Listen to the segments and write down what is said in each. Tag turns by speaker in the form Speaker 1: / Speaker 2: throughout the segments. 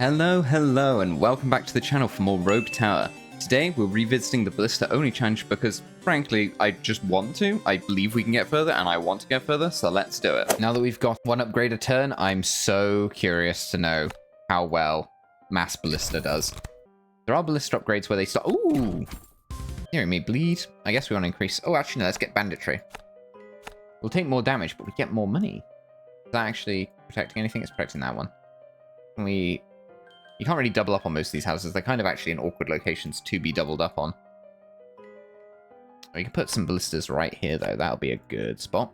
Speaker 1: Hello, and welcome back to the channel for more Rogue Tower. Today, we're revisiting the Ballista only challenge because, frankly, I just want to. I believe we can get further, and I want to get further, so let's do it. Now that we've got one upgrade a turn, I'm so curious to know how well Mass Ballista does. There are Ballista upgrades where they start... Ooh! Hearing me bleed. I guess we want to increase... Oh, actually, no, let's get Banditry. We'll take more damage, but we get more money. Is that actually protecting anything? It's protecting that one. Can we... You can't really double up on most of these houses. They're kind of actually in awkward locations to be doubled up on. We can put some ballistas right here, though. That'll be a good spot.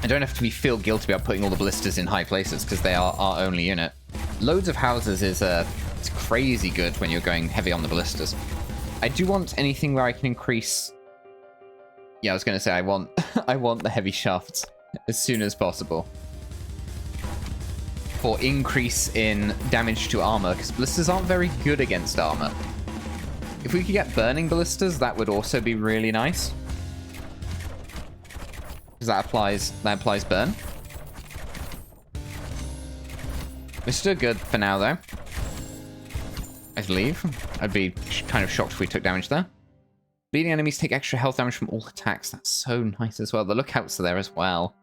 Speaker 1: I don't have to feel guilty about putting all the ballistas in high places, because they are our only unit. Loads of houses is it's crazy good when you're going heavy on the ballistas. I do want anything where I can increase... Yeah, I was going to say I want I want the heavy shafts as soon as possible. For increase in damage to armor, because ballistas aren't very good against armor. If we could get burning ballistas, that would also be really nice. Because that applies burn. We're still good for now, though. I believe. I'd be kind of shocked if we took damage there. Bleeding enemies take extra health damage from all attacks. That's so nice as well. The lookouts are there as well.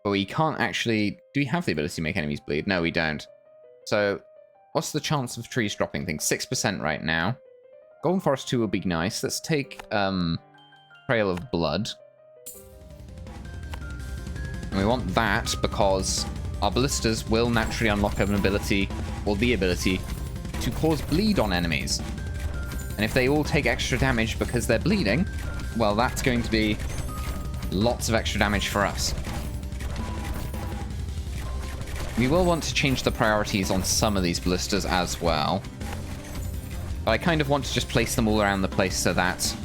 Speaker 1: But we can't actually... Do we have the ability to make enemies bleed? No, we don't. So, what's the chance of trees dropping things? 6% right now. Golden Forest 2 will be nice. Let's take Trail of Blood. And we want that because our ballistas will naturally unlock an ability, or the ability, to cause bleed on enemies. And if they all take extra damage because they're bleeding, well, that's going to be lots of extra damage for us. We will want to change the priorities on some of these ballistas as well. But I kind of want to just place them all around the place so that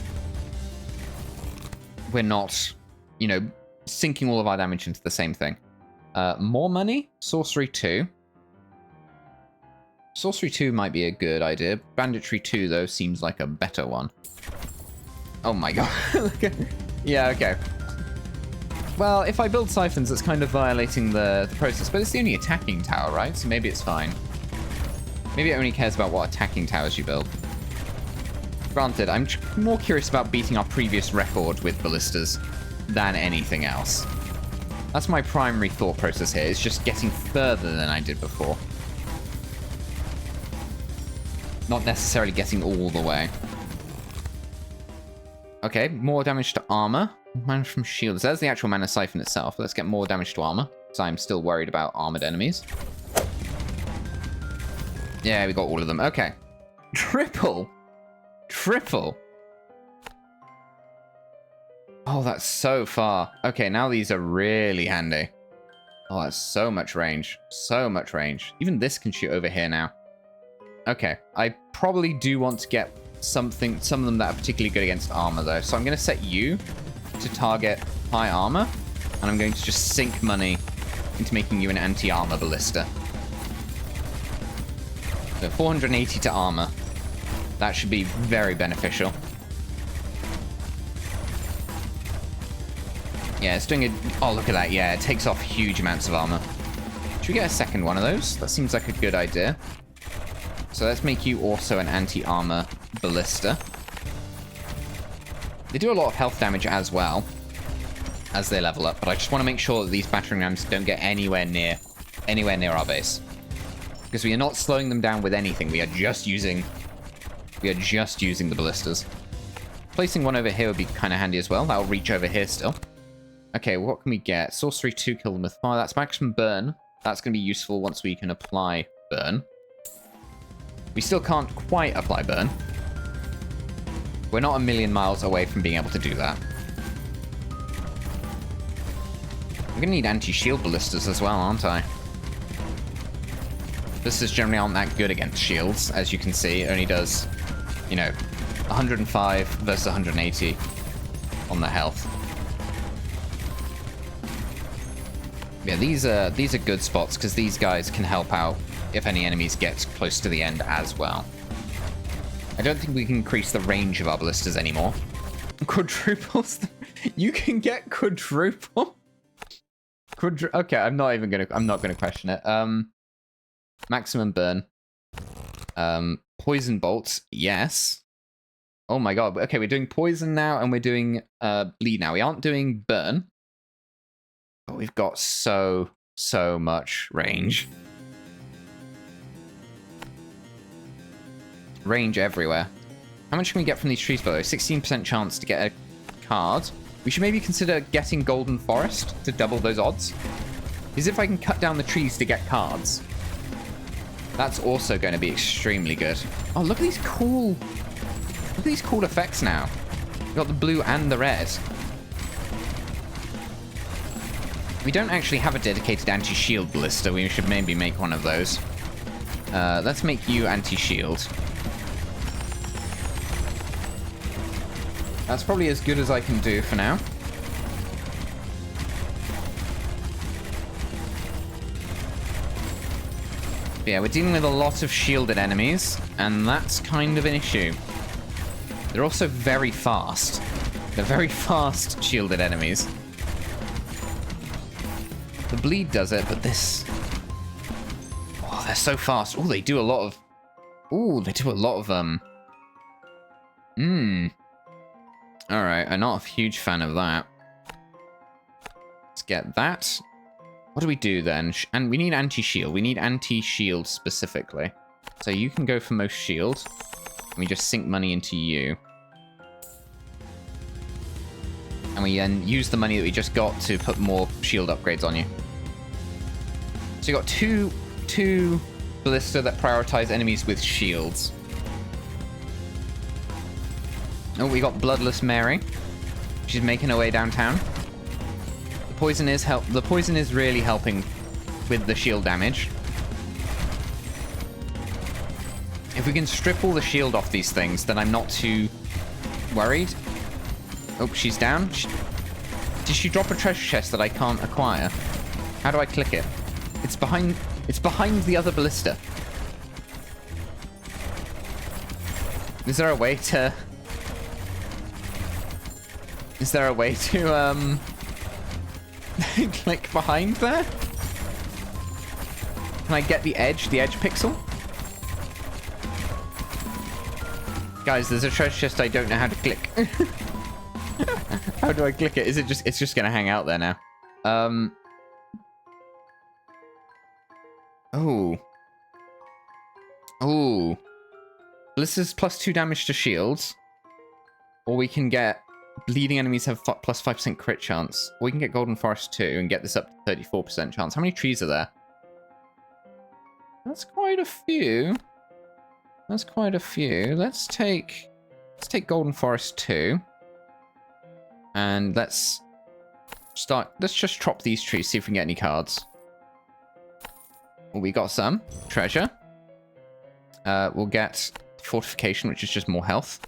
Speaker 1: we're not, you know, sinking all of our damage into the same thing. More money? Sorcery 2. Sorcery 2 might be a good idea. Banditry 2, though, seems like a better one. Oh my god. Yeah, okay. Well, if I build siphons, it's kind of violating the process, but it's the only attacking tower, right? So maybe it's fine. Maybe it only cares about what attacking towers you build. Granted, I'm more curious about beating our previous record with ballistas than anything else. That's my primary thought process here, is just getting further than I did before. Not necessarily getting all the way. Okay, more damage to armor. Mana from shields. There's the actual mana siphon itself. Let's get more damage to armor, because I'm still worried about armored enemies. Yeah, we got all of them. Okay. Triple. Oh, that's so far. Okay, now these are really handy. Oh, that's so much range. So much range. Even this can shoot over here now. Okay, I probably do want to get some of them that are particularly good against armor, though. So I'm going to set you to target high armor, and I'm going to just sink money into making you an anti-armor ballista. So 480 to armor. That should be very beneficial. Yeah, it's doing it. Oh, look at that. Yeah, it takes off huge amounts of armor. Should we get a second one of those? That seems like a good idea. So let's make you also an anti-armor ballista. They do a lot of health damage as well as they level up, but I just want to make sure that these battering rams don't get anywhere near our base, because we are not slowing them down with anything. We are just using the ballistas. Placing one over here would be kind of handy as well. That'll reach over here still. Okay, what can we get? Sorcery 2, kill them with fire. That's maximum burn. That's going to be useful once we can apply burn. We still can't quite apply burn. We're not a million miles away from being able to do that. I'm going to need anti-shield ballistas as well, aren't I? Ballistas generally aren't that good against shields, as you can see. It only does, you know, 105 versus 180 on the health. Yeah, these are good spots, because these guys can help out if any enemies get close to the end as well. I don't think we can increase the range of our ballistas anymore. Quadruples? You can get quadruple? Okay, I'm not gonna question it. Maximum burn. Poison bolts, yes. Oh my god. Okay, we're doing poison now, and we're doing bleed now. We aren't doing burn. But we've got so much range. Range everywhere. How much can we get from these trees, by the way? 16% chance to get a card. We should maybe consider getting Golden Forest to double those odds. Because if I can cut down the trees to get cards, that's also going to be extremely good. Oh, look at these cool effects now. We've got the blue and the red. We don't actually have a dedicated anti-shield ballista. We should maybe make one of those. Let's make you anti-shield. That's probably as good as I can do for now. But yeah, we're dealing with a lot of shielded enemies, and that's kind of an issue. They're also very fast. They're very fast shielded enemies. The bleed does it, but this... Oh, they're so fast. Oh, they do a lot of... Ooh, they do a lot of, Alright, I'm not a huge fan of that. Let's get that. What do we do then? And we need anti-shield. We need anti-shield specifically. So you can go for most shield. And we just sink money into you. And we then use the money that we just got to put more shield upgrades on you. So you got two ballista that prioritize enemies with shields. Oh, we got Bloodless Mary. She's making her way downtown. The poison is really helping with the shield damage. If we can strip all the shield off these things, then I'm not too worried. Oh, she's down. Did she drop a treasure chest that I can't acquire? How do I click it? It's behind the other ballista. Is there a way to click behind there? Can I get the edge pixel? Guys, there's a treasure chest I don't know how to click. How do I click it? It's just gonna hang out there now. Oh. This is +2 damage to shields. Or we can get bleeding enemies have plus 5% crit chance. Or we can get Golden Forest 2 and get this up to 34% chance. How many trees are there? That's quite a few. That's quite a few. Let's take Golden Forest 2. And let's just chop these trees, see if we can get any cards. Well, we got some treasure. We'll get fortification, which is just more health.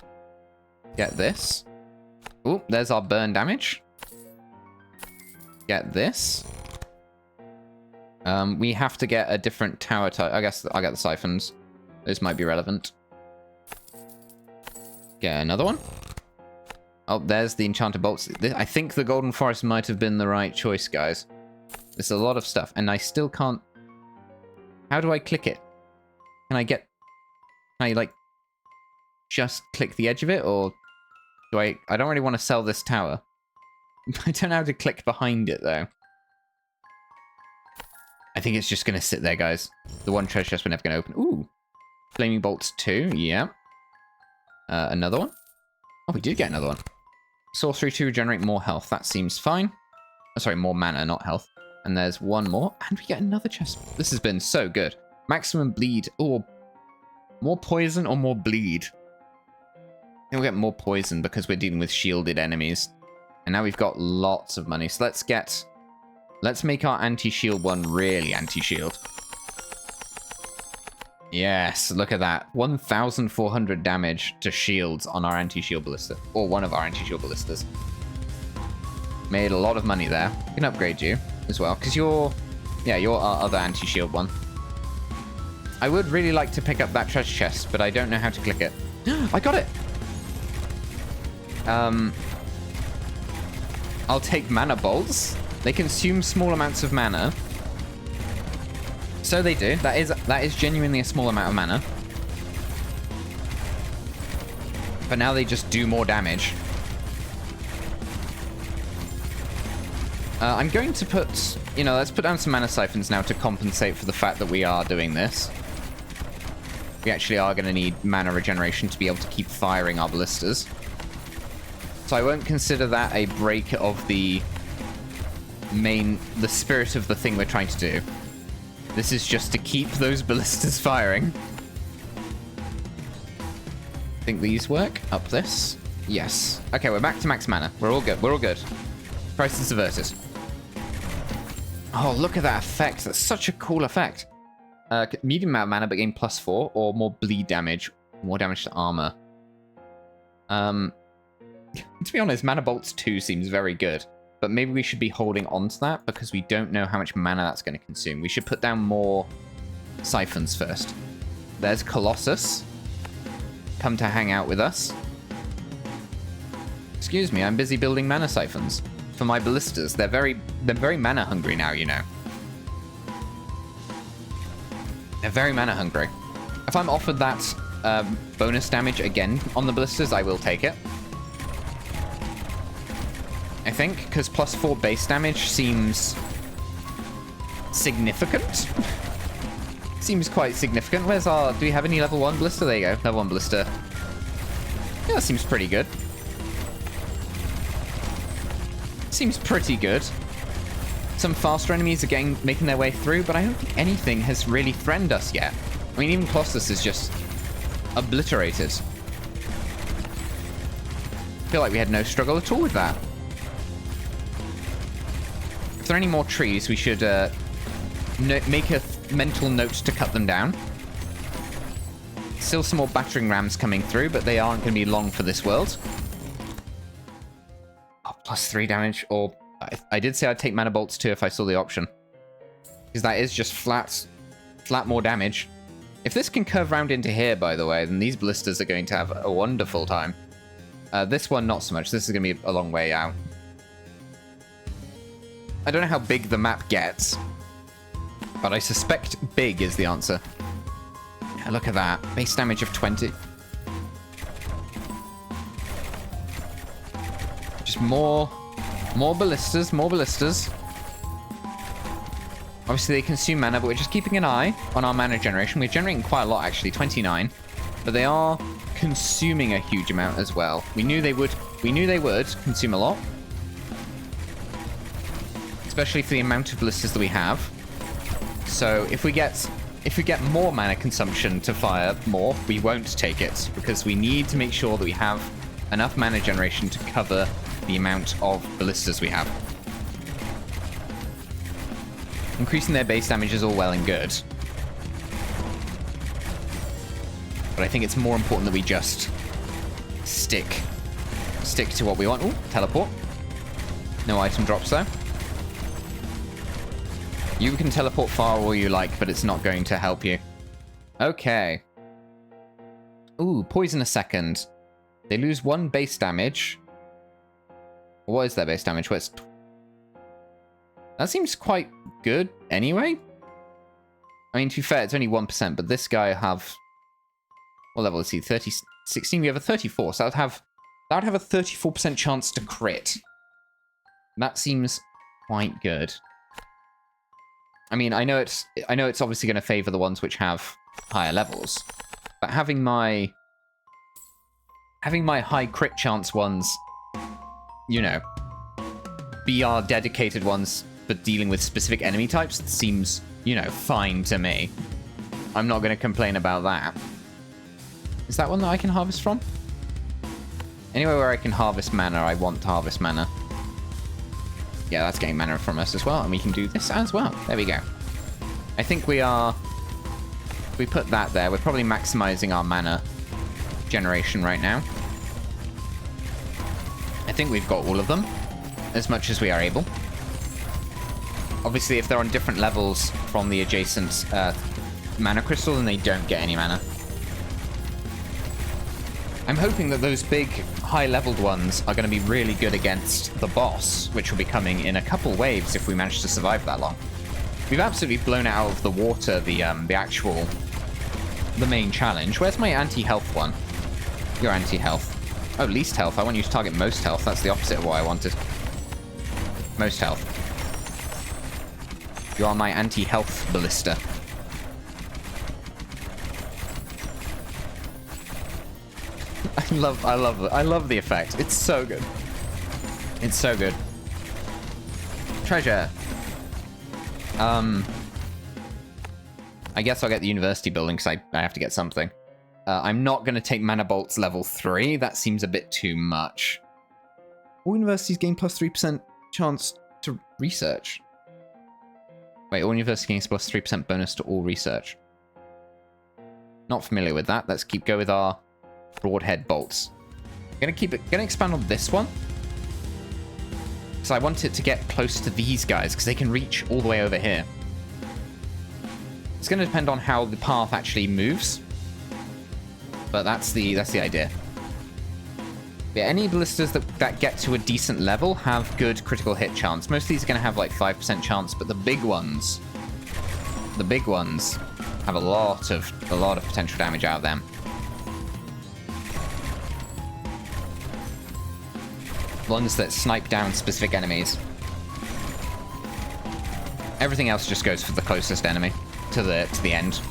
Speaker 1: Get this. Oh, there's our burn damage. Get this. We have to get a different tower type. I guess I'll get the siphons. Those might be relevant. Get another one. Oh, there's the enchanted bolts. I think the Golden Forest might have been the right choice, guys. There's a lot of stuff, and I still can't... How do I click it? Can I, like, just click the edge of it, or do I don't really want to sell this tower. I don't know how to click behind it, though. I think it's just going to sit there, guys. The one treasure chest we're never going to open. Ooh. Flaming bolts 2, yeah. Another one. Oh, we did get another one. Sorcery to regenerate more health. That seems fine. Oh, sorry, more mana, not health. And there's one more. And we get another chest. This has been so good. Maximum bleed. Or more poison or more bleed. I think we'll get more poison because we're dealing with shielded enemies. And now we've got lots of money. So let's make our anti-shield one really anti-shield. Yes, look at that. 1,400 damage to shields on our anti-shield ballista. Or one of our anti-shield ballistas. Made a lot of money there. We can upgrade you as well, because you're our other anti-shield one. I would really like to pick up that treasure chest, but I don't know how to click it. I got it! I'll take mana bolts. They consume small amounts of mana. So they do. That is genuinely a small amount of mana. But now they just do more damage. I'm going to put... You know, let's put down some mana siphons now to compensate for the fact that we are doing this. We actually are going to need mana regeneration to be able to keep firing our ballistas. So I won't consider that a break of the spirit of the thing we're trying to do. This is just to keep those ballistas firing. Think these work? Up this? Yes. Okay, we're back to max mana. We're all good. We're all good. Crisis averted. Oh, look at that effect. That's such a cool effect. Medium amount of mana, but gain +4, or more bleed damage. More damage to armor. To be honest, Mana Bolts 2 seems very good. But maybe we should be holding on to that, because we don't know how much mana that's going to consume. We should put down more siphons first. There's Colossus. Come to hang out with us. Excuse me, I'm busy building mana siphons. For my ballistas. They're very mana hungry now, you know. They're very mana hungry. If I'm offered that bonus damage again on the ballistas, I will take it. I think, because +4 base damage seems significant. Seems quite significant. Where's our... Do we have any level 1 ballista? There you go. Level 1 ballista. Yeah, that seems pretty good. Seems pretty good. Some faster enemies are making their way through, but I don't think anything has really threatened us yet. I mean, even Colossus is just obliterated. I feel like we had no struggle at all with that. If there are any more trees, we should make a mental note to cut them down. Still some more battering rams coming through, but they aren't going to be long for this world. Oh, +3 damage, or... I did say I'd take Mana Bolts too if I saw the option. Because that is just flat more damage. If this can curve round into here, by the way, then these ballistas are going to have a wonderful time. This one, not so much. This is going to be a long way out. I don't know how big the map gets, but I suspect big is the answer. Yeah, look at that. Base damage of 20. Just more ballistas, more ballistas. Obviously, they consume mana, but we're just keeping an eye on our mana generation. We're generating quite a lot, actually, 29. But they are consuming a huge amount as well. We knew they would consume a lot. Especially for the amount of ballistas that we have. So if we get more mana consumption to fire more, we won't take it. Because we need to make sure that we have enough mana generation to cover the amount of ballistas we have. Increasing their base damage is all well and good. But I think it's more important that we just stick to what we want. Ooh, teleport. No item drops though. You can teleport far all you like, but it's not going to help you. Okay. Ooh, poison a second. They lose 1 base damage. What is their base damage? That seems quite good anyway. I mean, to be fair, it's only 1%, but this guy have... What level is he? 16? We have a 34, so that would have a 34% chance to crit. That seems quite good. I mean, I know it's obviously going to favor the ones which have higher levels, but having my high crit chance ones, you know, be our dedicated ones for dealing with specific enemy types seems, you know, fine to me. I'm not going to complain about that. Is that one that I can harvest from? Anywhere where I can harvest mana, I want to harvest mana. Yeah, that's getting mana from us as well, and we can do this as well. There we go. I think we are... If we put that there, we're probably maximizing our mana generation right now. I think we've got all of them, as much as we are able. Obviously, if they're on different levels from the adjacent mana crystal, then they don't get any mana. I'm hoping that those big, high-leveled ones are going to be really good against the boss, which will be coming in a couple waves if we manage to survive that long. We've absolutely blown it out of the water, the main challenge. Where's my anti-health one? Your anti-health. Oh, least health. I want you to target most health. That's the opposite of what I wanted. Most health. You are my anti-health ballista. I love the effect. It's so good. It's so good. Treasure. I guess I'll get the university building because I have to get something. I'm not going to take Mana Bolts level 3. That seems a bit too much. All universities gain plus 3% chance to research. Wait, all universities gain plus 3% bonus to all research. Not familiar with that. Let's go with our broadhead bolts. Gonna expand on this one. Because I want it to get close to these guys, because they can reach all the way over here. It's gonna depend on how the path actually moves. But that's the idea. Yeah, any ballistas that get to a decent level have good critical hit chance. Most of these are gonna have like 5% chance, but the big ones have a lot of potential damage out of them. Ones that snipe down specific enemies. Everything else just goes for the closest enemy to the end.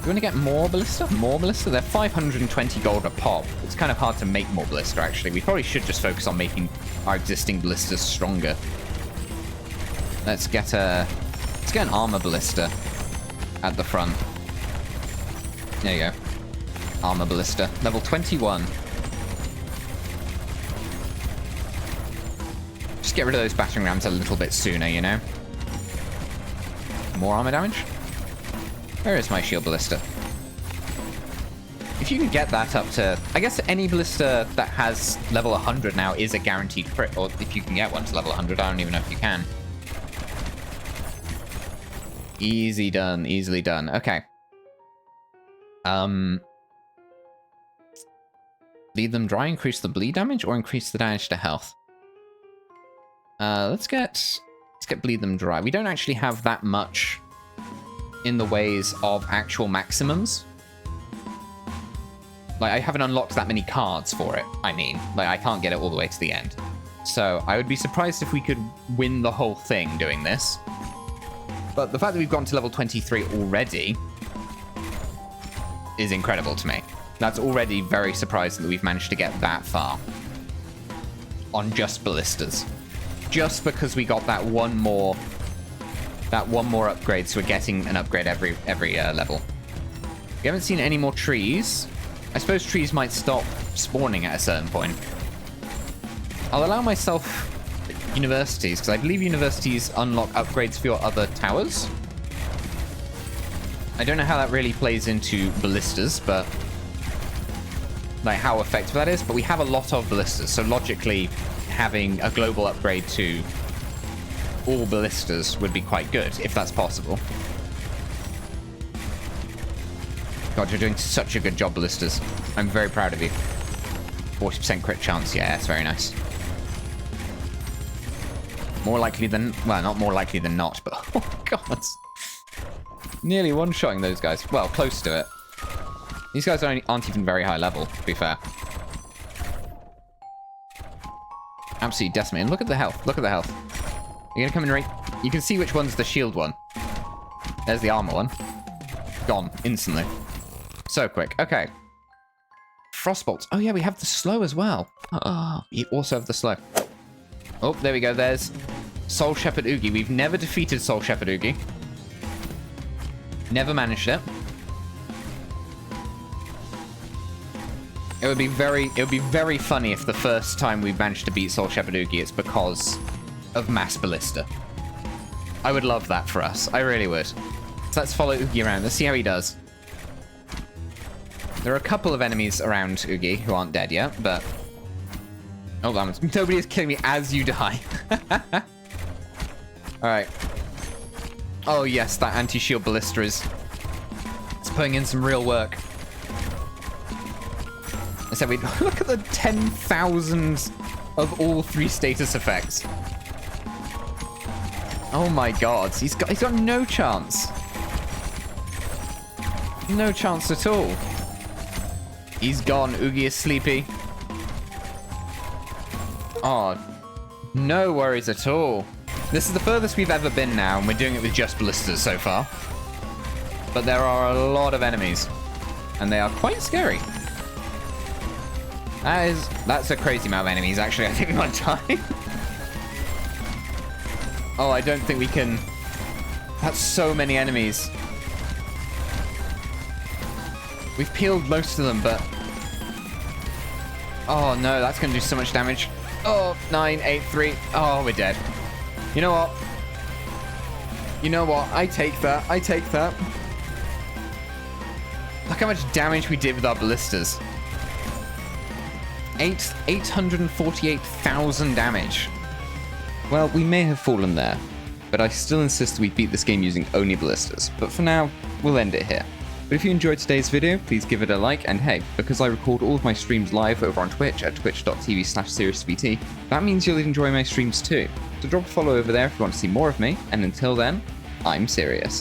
Speaker 1: You want to get more ballista? More ballista? They're 520 gold a pop. It's kind of hard to make more ballista, actually. We probably should just focus on making our existing ballistas stronger. Let's get an armor ballista at the front. There you go. Armor ballista. Level 21. Just get rid of those battering rams a little bit sooner, you know? More armor damage? Where is my shield ballista? If you can get that up to... I guess any ballista that has level 100 now is a guaranteed crit. Or if you can get one to level 100, I don't even know if you can. Easy done. Easily done. Okay. Bleed them dry, increase the bleed damage, or increase the damage to health? Let's get bleed them dry. We don't actually have that much in the ways of actual maximums. Like, I haven't unlocked that many cards for it, I mean. Like, I can't get it all the way to the end. So, I would be surprised if we could win the whole thing doing this. But the fact that we've gotten to level 23 already is incredible to me. That's already very surprising that we've managed to get that far on just ballistas. Just because we got that one more upgrade, so we're getting an upgrade every level. We haven't seen any more trees. I suppose trees might stop spawning at a certain point. I'll allow myself universities, because I believe universities unlock upgrades for your other towers. I don't know how that really plays into ballistas, but like how effective that is, but we have a lot of ballistas, so logically having a global upgrade to all ballistas would be quite good, if that's possible. God, you're doing such a good job, ballistas. I'm very proud of you. 40% crit chance, yeah, it's very nice. More likely than... well, not more likely than not, but... oh, God. Nearly one-shotting those guys. Well, close to it. These guys aren't even very high level, to be fair. Absolutely decimating. Look at the health. Look at the health. You're gonna come in right... you can see which one's the shield one. There's the armor one. Gone. Instantly. So quick. Okay. Frostbolts. Oh, yeah, we have the slow as well. Oh, you also have the slow. Oh, there we go. There's Soul Shepherd Oogie. We've never defeated Soul Shepherd Oogie. Never managed it. It would be very funny if the first time we managed to beat Soul Shepherd Oogie, it's because of Mass Ballista. I would love that for us. I really would. So let's follow Oogie around. Let's see how he does. There are a couple of enemies around Oogie who aren't dead yet, but... oh, nobody is killing me as you die. Alright. Oh, yes, that anti-shield ballista is... it's putting in some real work. said, we look at the 10,000 of all 3 status effects. Oh my god, he's got no chance. No chance at all. He's gone. Oogie is sleepy. Oh, no worries at all. This is the furthest we've ever been now, and we're doing it with just ballistas so far. But there are a lot of enemies, and they are quite scary. That's a crazy amount of enemies, actually. I think we might die. Oh, I don't think we can... That's so many enemies. We've peeled most of them, but... Oh, no, that's going to do so much damage. Oh, 9, 8, 3. Oh, we're dead. You know what? You know what? I take that. I take that. Look how much damage we did with our ballistas. 848,000 damage. Well, we may have fallen there, but I still insist we beat this game using only ballistas. But for now, we'll end it here. But if you enjoyed today's video, please give it a like, and hey, because I record all of my streams live over on Twitch at twitch.tv/SyriusVT, that means you'll enjoy my streams too. So drop a follow over there if you want to see more of me, and until then, I'm Sirius.